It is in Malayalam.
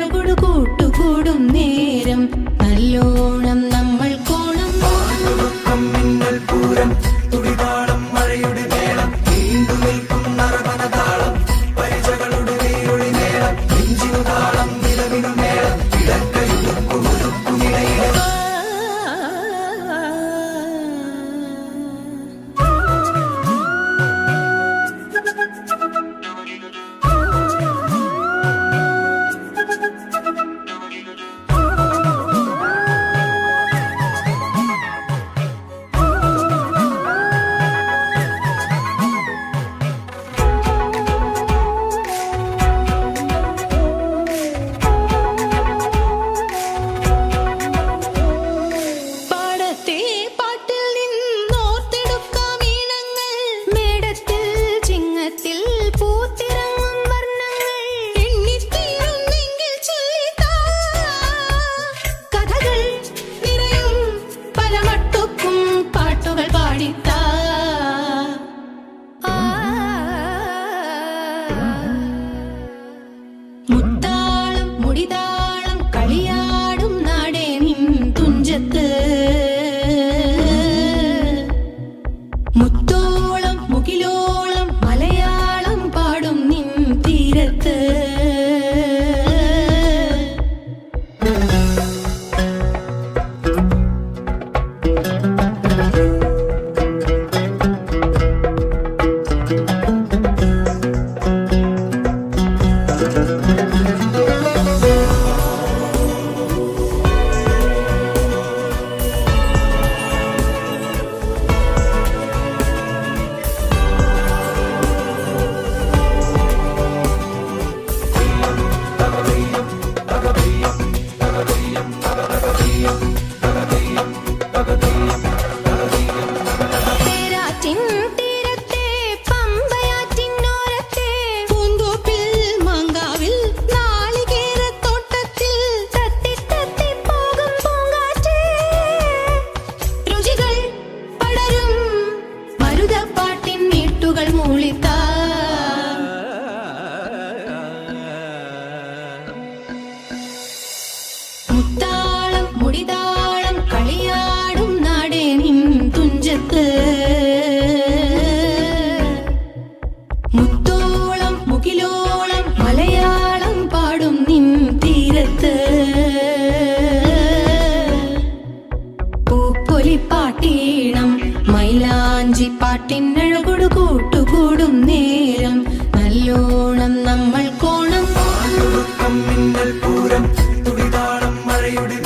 പാട്ടിനഴകൊടു കൂട്ടുകൂടും നേരം നല്ലോണം നമ്മൾ കോണം മിന്നൽ പൂരം തുടിതാളം മഴയുടെ മേളം നീണ്ടു നിൽക്കും നറവനതാളം പരിചകളുടെ നീരൊളി മേളം നെഞ്ചിനു താളം നിലവിനു മേളം ഇടക്കയുടുക്കുമുടുക്കുമിടയിലെ മുത്താളം മുടിതാളം കളിയാടും നാടേ നിൻ തുഞ്ചത്ത് മുത്തോളം മുകിലോളം മലയാളം പാടും നിൻ തീരത്ത് മുത്താളം മുടിതാളം കളിയാടും നാടേ നിൻ തുഞ്ചത്ത് മുത്തോളം മുകിലോളം മലയാളം പാടും നിൻ തീരത്ത് പൂപ്പൊലിപ്പാട്ടീണം മൈലാഞ്ചി പാട്ടിനഴകൊടു കൂട്ടുകൂടും നേരം നല്ലോണം നമ്മൾ കോണം മിന്നൽ പൂരം തുടിതാളം മഴയുടെ